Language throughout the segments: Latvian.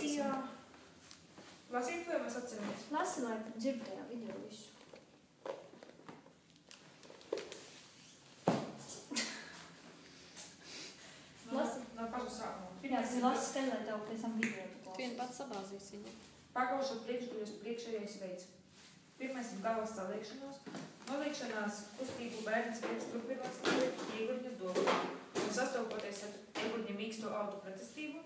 lasīsim. Lasīt, vai mēs atceramies? Lasi, lai dzird tajā video visu. Lasi. No paša sākuma. Jā, es lasi te, lai tev pēc tam video tu klausies. Vien pats sabāzīs viņu. Pakaušot priekšduļus priekšējais veids. Pirmais ir galvas saliekšanos. Noliekšanās kustību bērns priekš turpināt stāvēt iegurņa domā. Un sastopoties ar iegurņa mīksto augu pretestību,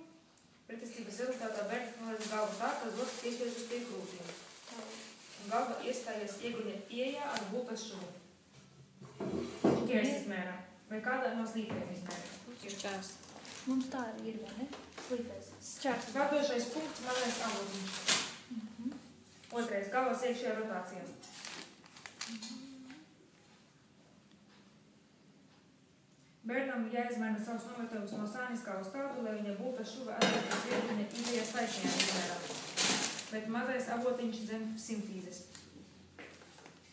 pretestības rezultātā bērns noliec galvu tā, ka zots piespiežas pie krūtīm. Un galva iestājas iegurņa ieejā ar bultas šuvu. Šķērs izmērā. Vai kādā no slīpēm izmērā. Šķērs. Mums tā arī ir, vai ne? Slīpēs. Šķērs. Vadošais punkts mazais avotiņš. Otrais, galvas iekšējā rotācijā. Bērnam jāizmaina savs novietojums no sāniskā uz tādu, lai viņa bulta šuva attīstās iegurņa izējas taisnajā izmērā. Bet mazais avotiņš zem simtīzes.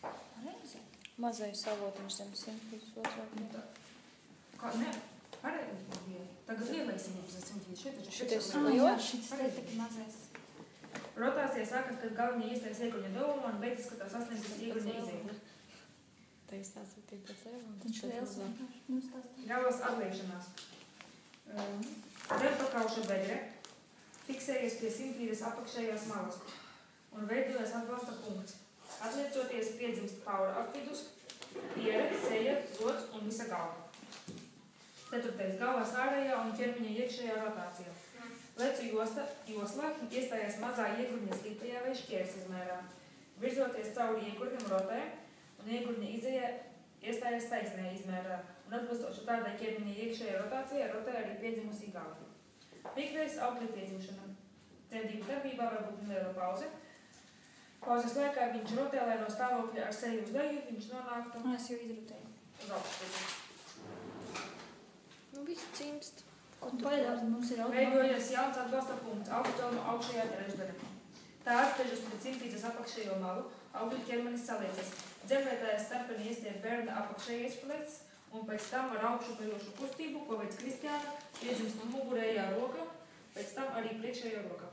Pareizi. Mazais avotiņš zem 100 otrā vietā. Kā, ne, pareizi. Tagad lielais viņam zem simtīzes. Šitais Jā, šis te tik mazais. Rotācija sākas, kad galviņa iestājas iegurņa domā un beidzas, kad tā sasniedzas iegurņa izēja. Tā izstāsta tik pēc lielām. Viņš liels vienkārši. Nu, stāstīt. Galvas atliekšanās. Zempakauša bedre fiksējies pie simtīzes apakšējās malas un veidojas atbalsta punkts. Atliecoties piedzimst paura apvidus, piere, seja, zods un visa galva. Ceturtais, galvas ārējā un ķermeņa iekšējā rotācijā. Lecu joslā iestājās mazā iegurņa slīpajā vai šķērs izmērā. Virzoties cauri iegurņam rotē un iegurņa izejā iestājās taisnajā izmērā un atbilstoši tādai ķermeņa iekšējā rotācijā rotē arī piedzimusī galva. Piektais, augļa piedzimšana. Dzemdību darbībā var būt neliela pauze. Pauzes laikā viņš rotē, lai no stāvokļa ar seju uz leju viņš nonāktu Es jau izrutēju. uz augšu. Nu, viss cimst. Pagaidām mums ir Veidojas jauns atbalsta punkts augšķelnu augšējā trešdaļa. Tā atspiežas pret simtīzes apakšējo malu, augļu ķermenis saliecas. Dzemdētājas starpeni iestiep bērna apakšējais plecs un pēc tam ar augšu pejošu kustību, ko veids Kristiāna, piedzimst mugurējā roka, pēc tam arī priekšējā roka.